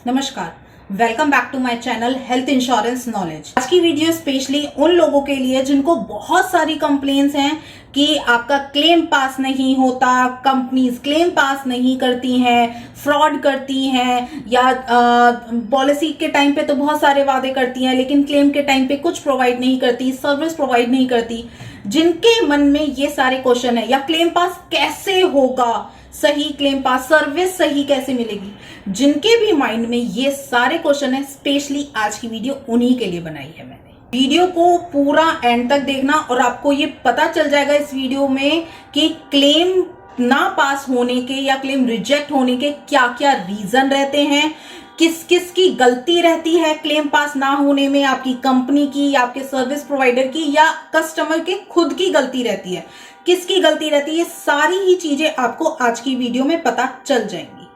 नमस्कार, welcome back to my channel health insurance knowledge. आज की वीडियो स्पेशली उन लोगों के लिए जिनको बहुत सारी कंप्लेंट्स हैं कि आपका क्लेम पास नहीं होता, कंपनीज क्लेम पास नहीं करती हैं, फ्रॉड करती हैं, या पॉलिसी के टाइम पे तो बहुत सारे वादे करती हैं लेकिन क्लेम के टाइम पे कुछ प्रोवाइड नहीं करती, सर्विस प्रोवाइड नहीं करती। जिनके मन में ये सारे क्वेश्चन है, या क्लेम पास कैसे होगा, सही क्लेम पास सर्विस सही कैसे मिलेगी, जिनके भी माइंड में ये सारे क्वेश्चन है, स्पेशली आज की वीडियो उन्हीं के लिए बनाई है मैंने। वीडियो को पूरा एंड तक देखना और आपको ये पता चल जाएगा इस वीडियो में कि क्लेम ना पास होने के या क्लेम रिजेक्ट होने के क्या क्या रीजन रहते हैं, किस किस की गलती रहती है क्लेम पास ना होने में, आपकी कंपनी की, आपके सर्विस प्रोवाइडर की, या कस्टमर के खुद की गलती रहती है, किसकी गलती रहती है। ये सारी ही चीजें आपको आज की वीडियो में पता चल जाएंगी।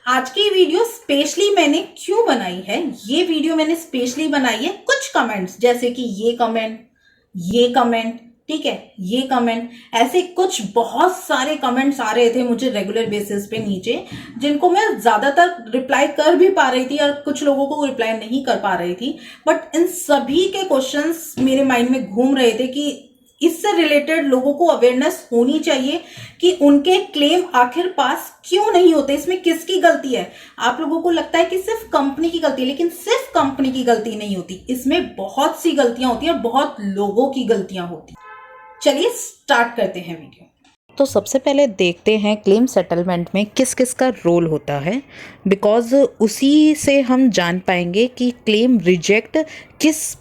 आज की वीडियो स्पेशली मैंने क्यों बनाई है, ये वीडियो मैंने स्पेशली बनाई है कुछ कमेंट्स, जैसे कि ये कमेंट, ठीक है, ये कमेंट, ऐसे कुछ बहुत सारे कमेंट्स आ रहे थे मुझे रेगुलर बेसिस पे नीचे, जिनको मैं ज्यादातर रिप्लाई कर भी पा रही थी और कुछ लोगों को रिप्लाई नहीं कर पा रही थी। बट इन सभी के क्वेश्चंस मेरे माइंड में घूम रहे थे कि इससे रिलेटेड लोगों को अवेयरनेस होनी चाहिए कि उनके क्लेम आखिर पास क्यों नहीं होते, इसमें किसकी गलती है। आप लोगों को लगता है कि सिर्फ कंपनी की गलती है, लेकिन सिर्फ कंपनी की गलती नहीं होती, इसमें बहुत सी गलतियां होती हैं और बहुत लोगों की गलतियां होती हैं। चलिए स्टार्ट करते हैं वीडियो। तो सबसे पहले देखते हैं क्लेम सेटलमेंट में किस किस का रोल होता है, बिकॉज उसी से हम जान पाएंगे कि क्लेम रिजेक्ट किस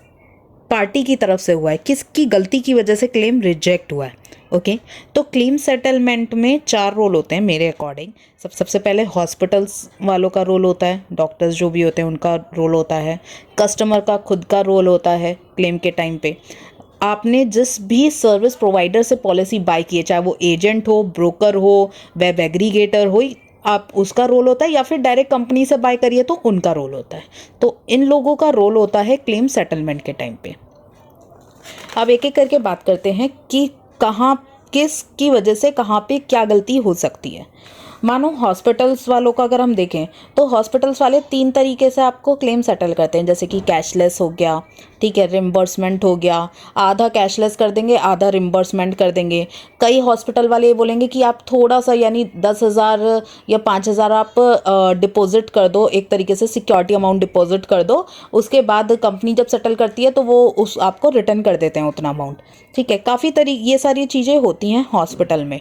पार्टी की तरफ से हुआ है, किसकी गलती की वजह से क्लेम रिजेक्ट हुआ है। ओके, तो क्लेम सेटलमेंट में 4 रोल होते हैं मेरे अकॉर्डिंग। सबसे पहले हॉस्पिटल्स वालों का रोल होता है, डॉक्टर्स जो भी होते हैं उनका रोल होता है, कस्टमर का खुद का रोल होता है क्लेम के टाइम पे। आपने जिस भी सर्विस प्रोवाइडर से पॉलिसी बाय की है, चाहे वो एजेंट हो, ब्रोकर हो, वेब एग्रीगेटर हो, आप उसका रोल होता है, या फिर डायरेक्ट कंपनी से बाय करिए तो उनका रोल होता है। तो इन लोगों का रोल होता है क्लेम सेटलमेंट के टाइम पे। अब एक एक करके बात करते हैं कि कहाँ किस की वजह से कहाँ पे क्या गलती हो सकती है। मानो हॉस्पिटल्स वालों का अगर हम देखें तो हॉस्पिटल्स वाले 3 तरीके से आपको क्लेम सेटल करते हैं, जैसे कि कैशलेस हो गया, ठीक है, रिम्बर्समेंट हो गया, आधा कैशलेस कर देंगे, आधा रिम्बर्समेंट कर देंगे। कई हॉस्पिटल वाले ये बोलेंगे कि आप थोड़ा सा, यानी 10,000 या 5,000 आप डिपॉजिट कर दो, एक तरीके से सिक्योरिटी अमाउंट डिपॉजिट कर दो, उसके बाद कंपनी जब सेटल करती है तो वो उस आपको रिटर्न कर देते हैं उतना अमाउंट, ठीक है। काफ़ी ये सारी चीज़ें होती हैं हॉस्पिटल में,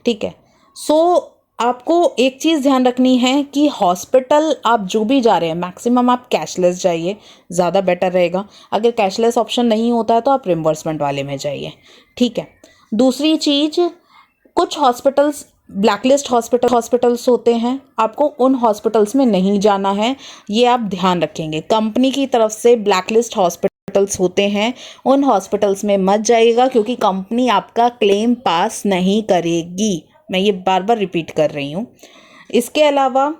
ठीक है। सो आपको एक चीज़ ध्यान रखनी है कि हॉस्पिटल आप जो भी जा रहे हैं, मैक्सिमम आप कैशलेस जाइए, ज़्यादा बेटर रहेगा। अगर कैशलेस ऑप्शन नहीं होता है तो आप रिम्बर्समेंट वाले में जाइए, ठीक है। दूसरी चीज़, कुछ हॉस्पिटल्स ब्लैकलिस्ट हॉस्पिटल्स होते हैं, आपको उन हॉस्पिटल्स में नहीं जाना है, ये आप ध्यान रखेंगे। कंपनी की तरफ से ब्लैकलिस्ट हॉस्पिटल्स होते हैं, उन हॉस्पिटल्स में मत जाइएगा, क्योंकि कंपनी आपका क्लेम पास नहीं करेगी। मैं ये बार बार रिपीट कर रही हूँ। इसके अलावा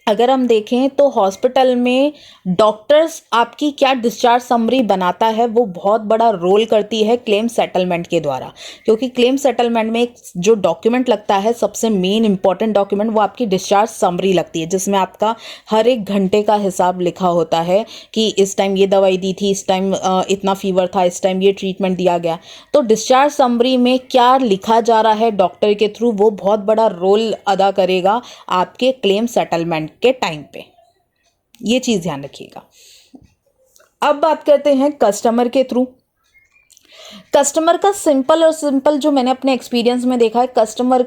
अगर हम देखें तो हॉस्पिटल में डॉक्टर्स आपकी क्या डिस्चार्ज समरी बनाता है, वो बहुत बड़ा रोल करती है क्लेम सेटलमेंट के द्वारा। क्योंकि क्लेम सेटलमेंट में एक जो डॉक्यूमेंट लगता है, सबसे मेन इंपॉर्टेंट डॉक्यूमेंट, वो आपकी डिस्चार्ज समरी लगती है, जिसमें आपका हर एक घंटे का हिसाब लिखा होता है कि इस टाइम ये दवाई दी थी, इस टाइम इतना फीवर था, इस टाइम ये ट्रीटमेंट दिया गया। तो डिस्चार्ज समरी में क्या लिखा जा रहा है डॉक्टर के थ्रू, वो बहुत बड़ा रोल अदा करेगा आपके क्लेम सेटलमेंट के टाइम पे। ये चीज ध्यान रखिएगा। अब बात करते हैं कस्टमर के थ्रू। कस्टमर का सिंपल जो मैंने अपने एक्सपीरियंस में देखा है, कस्टमर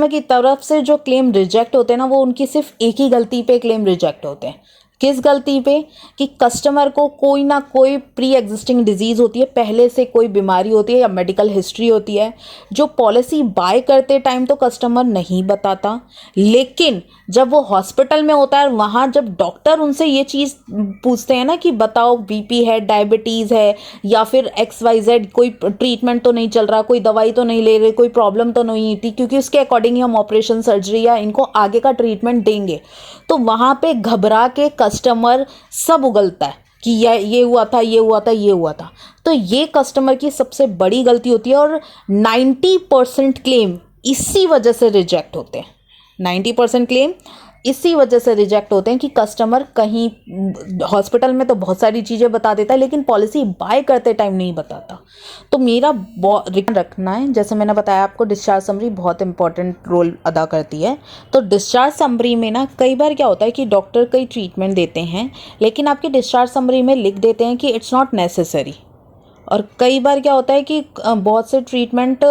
की तरफ से जो क्लेम रिजेक्ट होते हैं ना, वो उनकी सिर्फ एक ही गलती पे क्लेम रिजेक्ट होते हैं। किस गलती पे? कि कस्टमर को कोई ना कोई प्री एग्जिस्टिंग डिजीज़ होती है, पहले से कोई बीमारी होती है या मेडिकल हिस्ट्री होती है, जो पॉलिसी बाय करते टाइम तो कस्टमर नहीं बताता, लेकिन जब वो हॉस्पिटल में होता है, वहाँ जब डॉक्टर उनसे ये चीज़ पूछते हैं ना कि बताओ बीपी है, डायबिटीज़ है, या फिर XYZ कोई ट्रीटमेंट तो नहीं चल रहा, कोई दवाई तो नहीं ले रहे, कोई प्रॉब्लम तो नहीं थी, क्योंकि उसके अकॉर्डिंग ही हम ऑपरेशन, सर्जरी या इनको आगे का ट्रीटमेंट देंगे। तो वहाँ पे घबरा के कस्टमर सब उगलता है कि ये हुआ था, ये हुआ था, ये हुआ था। तो ये कस्टमर की सबसे बड़ी गलती होती है, और 90% क्लेम इसी वजह से रिजेक्ट होते हैं। 90% क्लेम इसी वजह से रिजेक्ट होते हैं कि कस्टमर कहीं हॉस्पिटल में तो बहुत सारी चीज़ें बता देता है लेकिन पॉलिसी बाय करते टाइम नहीं बताता। तो मेरा ध्यान रखना है, जैसे मैंने बताया आपको डिस्चार्ज समरी बहुत इंपॉर्टेंट रोल अदा करती है। तो डिस्चार्ज समरी में ना कई बार क्या होता है कि डॉक्टर कई ट्रीटमेंट देते हैं लेकिन आपकी डिस्चार्ज समरी में लिख देते हैं कि इट्स नॉट नेसेसरी। और कई बार क्या होता है कि बहुत से ट्रीटमेंट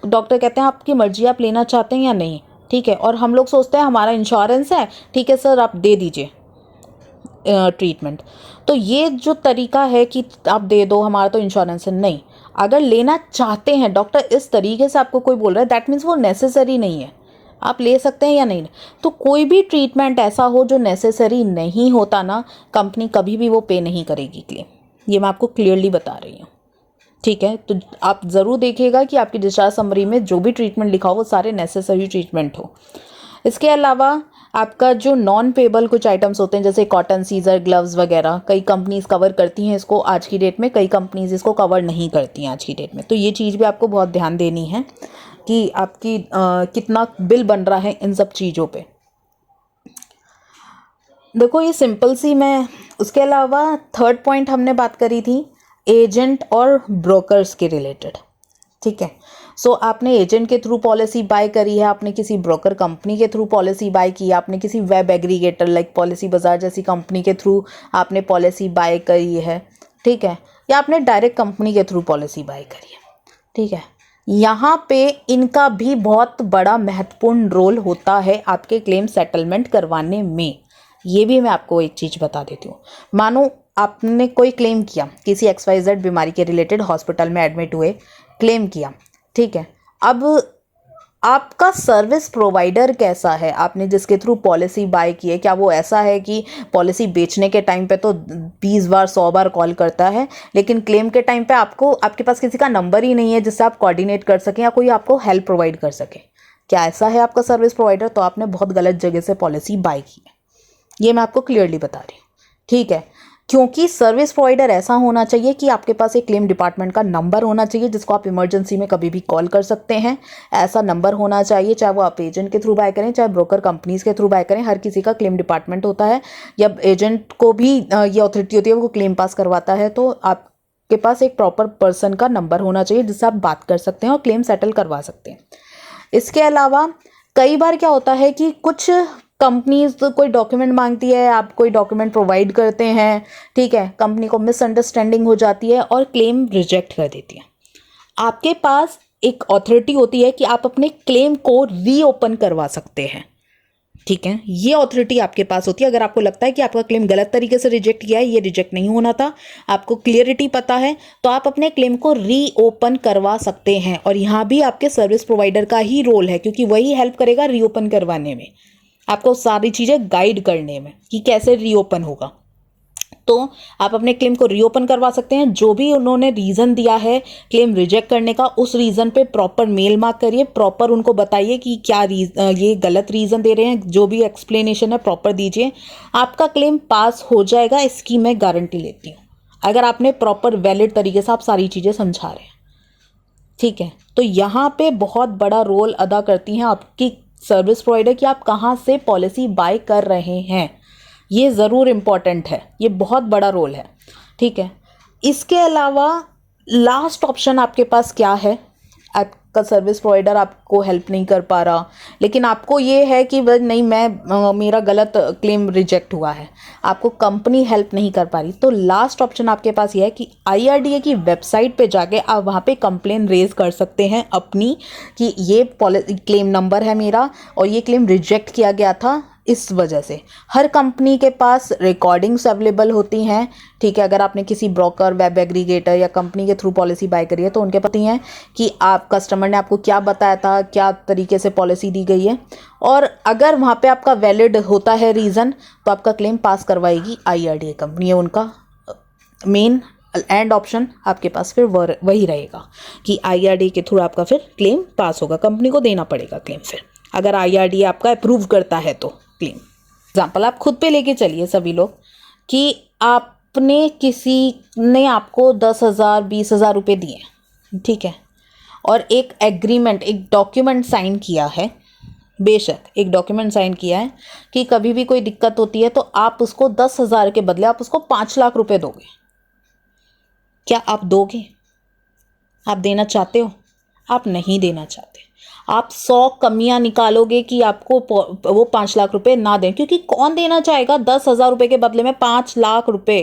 डॉक्टर कहते हैं आपकी मर्जी, आप लेना चाहते हैं या नहीं, ठीक है। और हम लोग सोचते हैं हमारा इंश्योरेंस है, ठीक है सर आप दे दीजिए ट्रीटमेंट। तो ये जो तरीका है कि आप दे दो, हमारा तो इंश्योरेंस है, नहीं। अगर लेना चाहते हैं, डॉक्टर इस तरीके से आपको कोई बोल रहा है, दैट मीन्स वो नेसेसरी नहीं है, आप ले सकते हैं या नहीं। तो कोई भी ट्रीटमेंट ऐसा हो जो नेसेसरी नहीं होता ना, कंपनी कभी भी वो पे नहीं करेगी क्लेम। ये मैं आपको क्लियरली बता रही हूँ, ठीक है। तो आप ज़रूर देखिएगा कि आपकी डिस्चार्ज समरी में जो भी ट्रीटमेंट लिखा हो वो सारे नेसेसरी ट्रीटमेंट हो। इसके अलावा आपका जो नॉन पेबल कुछ आइटम्स होते हैं जैसे कॉटन, सीजर, ग्लव्स वगैरह, कई कंपनीज कवर करती हैं इसको आज की डेट में, कई कंपनीज इसको कवर नहीं करती हैं आज की डेट में। तो ये चीज़ भी आपको बहुत ध्यान देनी है कि आपकी कितना बिल बन रहा है इन सब चीज़ों पे। देखो ये सिंपल सी मैं, उसके अलावा थर्ड पॉइंट हमने बात करी थी एजेंट और ब्रोकर्स के रिलेटेड, ठीक है। सो आपने एजेंट के थ्रू पॉलिसी बाय करी है, आपने किसी ब्रोकर कंपनी के थ्रू पॉलिसी बाय की, आपने किसी वेब एग्रीगेटर लाइक पॉलिसी बाजार जैसी कंपनी के थ्रू आपने पॉलिसी बाय करी है, ठीक है, या आपने डायरेक्ट कंपनी के थ्रू पॉलिसी बाय करी है, ठीक है। यहाँ पे इनका भी बहुत बड़ा महत्वपूर्ण रोल होता है आपके क्लेम सेटलमेंट करवाने में। ये भी मैं आपको एक चीज़ बता देती हूँ। मानो आपने कोई क्लेम किया, किसी XYZ बीमारी के रिलेटेड हॉस्पिटल में एडमिट हुए, क्लेम किया, ठीक है। अब आपका सर्विस प्रोवाइडर कैसा है, आपने जिसके थ्रू पॉलिसी बाय की है, क्या वो ऐसा है कि पॉलिसी बेचने के टाइम पे तो 20 बार 100 बार कॉल करता है लेकिन क्लेम के टाइम पे आपके पास किसी का नंबर ही नहीं है जिससे आप कोऑर्डिनेट कर सकें या कोई आपको हेल्प प्रोवाइड कर सके? क्या ऐसा है आपका सर्विस प्रोवाइडर? तो आपने बहुत गलत जगह से पॉलिसी बाय की है, ये मैं आपको क्लियरली बता रही हूँ, ठीक है। क्योंकि सर्विस प्रोवाइडर ऐसा होना चाहिए कि आपके पास एक क्लेम डिपार्टमेंट का नंबर होना चाहिए जिसको आप इमरजेंसी में कभी भी कॉल कर सकते हैं। ऐसा नंबर होना चाहिए, चाहे वो आप एजेंट के थ्रू बाय करें चाहे ब्रोकर कंपनीज के थ्रू बाय करें, हर किसी का क्लेम डिपार्टमेंट होता है। या एजेंट को भी ये अथॉरिटी होती है, वो क्लेम पास करवाता है, तो आपके पास एक प्रॉपर पर्सन का नंबर होना चाहिए जिससे आप बात कर सकते हैं और क्लेम सेटल करवा सकते हैं। इसके अलावा कई बार क्या होता है कि कुछ कंपनीज तो कोई डॉक्यूमेंट मांगती है, आप कोई डॉक्यूमेंट प्रोवाइड करते हैं, ठीक है, कंपनी को मिसअंडरस्टैंडिंग हो जाती है और क्लेम रिजेक्ट कर देती है। आपके पास एक अथॉरिटी होती है कि आप अपने क्लेम को रीओपन करवा सकते हैं, ठीक है। ये अथॉरिटी आपके पास होती है। अगर आपको लगता है कि आपका क्लेम गलत तरीके से रिजेक्ट किया है, ये रिजेक्ट नहीं होना था, आपको क्लियरिटी पता है, तो आप अपने क्लेम को रीओपन करवा सकते हैं। और यहाँ भी आपके सर्विस प्रोवाइडर का ही रोल है क्योंकि वही हेल्प करेगा रीओपन करवाने में, आपको सारी चीज़ें गाइड करने में कि कैसे रीओपन होगा। तो आप अपने क्लेम को रीओपन करवा सकते हैं। जो भी उन्होंने रीज़न दिया है क्लेम रिजेक्ट करने का, उस रीज़न पे प्रॉपर मेल मार्क करिए, प्रॉपर उनको बताइए कि क्या ये गलत रीज़न दे रहे हैं, जो भी एक्सप्लेनेशन है प्रॉपर दीजिए, आपका क्लेम पास हो जाएगा, इसकी मैं गारंटी लेती हूँ, अगर आपने प्रॉपर वैलिड तरीके से आप सारी चीज़ें समझा रहे हैं, ठीक है। तो यहाँ पे बहुत बड़ा रोल अदा करती हैं आपकी सर्विस प्रोवाइडर कि आप कहाँ से पॉलिसी बाय कर रहे हैं, ये ज़रूर इम्पॉर्टेंट है, ये बहुत बड़ा रोल है, ठीक है। इसके अलावा लास्ट ऑप्शन आपके पास क्या है, आपका सर्विस प्रोवाइडर आपको हेल्प नहीं कर पा रहा लेकिन आपको ये है कि नहीं मेरा गलत क्लेम रिजेक्ट हुआ है, आपको कंपनी हेल्प नहीं कर पा रही, तो लास्ट ऑप्शन आपके पास ये है कि IRDA की वेबसाइट पे जाके आप वहाँ पे कंप्लेन रेज कर सकते हैं अपनी कि ये क्लेम नंबर है मेरा और ये क्लेम रिजेक्ट किया गया था इस वजह से। हर कंपनी के पास रिकॉर्डिंग्स अवेलेबल होती हैं, ठीक है। अगर आपने किसी ब्रोकर, वेब एग्रीगेटर या कंपनी के थ्रू पॉलिसी बाय करी है तो उनके पता है कि आप कस्टमर ने आपको क्या बताया था, क्या तरीके से पॉलिसी दी गई है, और अगर वहाँ पे आपका वैलिड होता है रीज़न तो आपका क्लेम पास करवाएगी IRDA कंपनी है। उनका मेन एंड ऑप्शन आपके पास फिर वही रहेगा कि IRDA के थ्रू आपका फिर क्लेम पास होगा, कंपनी को देना पड़ेगा क्लेम फिर, अगर IRDA आपका अप्रूव करता है तो क्लेम। एग्जाम्पल आप खुद पे लेके चलिए सभी लोग कि आपने किसी ने आपको 10,000 20,000 रुपये दिए, ठीक है, और एक एग्रीमेंट, एक डॉक्यूमेंट साइन किया है बेशक एक डॉक्यूमेंट साइन किया है कि कभी भी कोई दिक्कत होती है तो आप उसको 10,000 के बदले आप उसको 5 लाख रुपए दोगे, क्या आप दोगे? आप देना चाहते हो? आप नहीं देना चाहते। आप 100 कमियां निकालोगे कि आपको वो 5 लाख रुपए ना दें, क्योंकि कौन देना चाहेगा 10,000 रुपए के बदले में 5 लाख रुपए?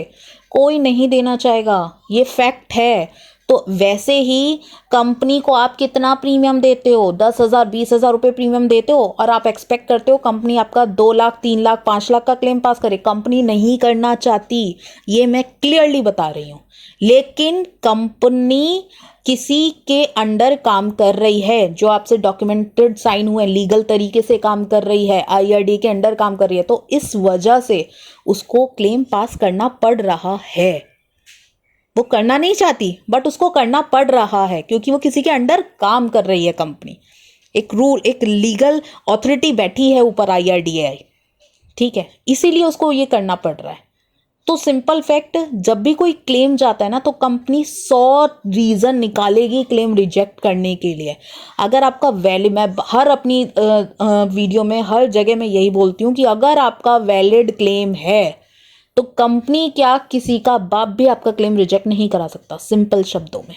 कोई नहीं देना चाहेगा, ये फैक्ट है। तो वैसे ही कंपनी को आप कितना प्रीमियम देते हो? 10,000 20,000 रुपए प्रीमियम देते हो और आप एक्सपेक्ट करते हो कंपनी आपका 2 लाख 3 लाख 5 लाख का क्लेम पास करे। कंपनी नहीं करना चाहती, ये मैं क्लियरली बता रही हूँ। लेकिन कंपनी किसी के अंडर काम कर रही है, जो आपसे डॉक्यूमेंटेड साइन हुए लीगल तरीके से काम कर रही है, IRDA के अंडर काम कर रही है, तो इस वजह से उसको क्लेम पास करना पड़ रहा है। वो करना नहीं चाहती बट उसको करना पड़ रहा है क्योंकि वो किसी के अंडर काम कर रही है कंपनी। एक रूल, एक लीगल अथॉरिटी बैठी है ऊपर, IRDA, ठीक है, इसीलिए उसको ये करना पड़ रहा है। तो सिंपल फैक्ट, जब भी कोई क्लेम जाता है ना तो कंपनी 100 रीज़न निकालेगी क्लेम रिजेक्ट करने के लिए। अगर आपका वैलिड, मैं हर अपनी वीडियो में हर जगह में यही बोलती हूँ कि अगर आपका वैलिड क्लेम है तो कंपनी क्या, किसी का बाप भी आपका क्लेम रिजेक्ट नहीं करा सकता, सिंपल शब्दों में।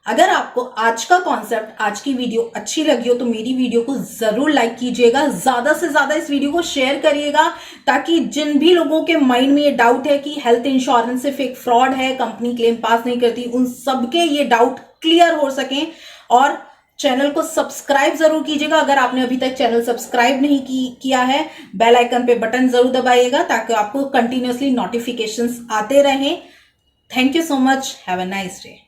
अगर आपको आज का कॉन्सेप्ट, आज की वीडियो अच्छी लगी हो तो मेरी वीडियो को जरूर लाइक कीजिएगा, ज्यादा से ज्यादा इस वीडियो को शेयर करिएगा, ताकि जिन भी लोगों के माइंड में ये डाउट है कि हेल्थ इंश्योरेंस सिर्फ एक फ्रॉड है, कंपनी क्लेम पास नहीं करती, उन सबके ये डाउट क्लियर हो सके। और चैनल को सब्सक्राइब जरूर कीजिएगा, अगर आपने अभी तक चैनल सब्सक्राइब नहीं किया है, बेल आइकन पे बटन जरूर दबाइएगा ताकि आपको कंटिन्यूअसली नोटिफिकेशंस आते रहें। Thank you so much, have a nice day.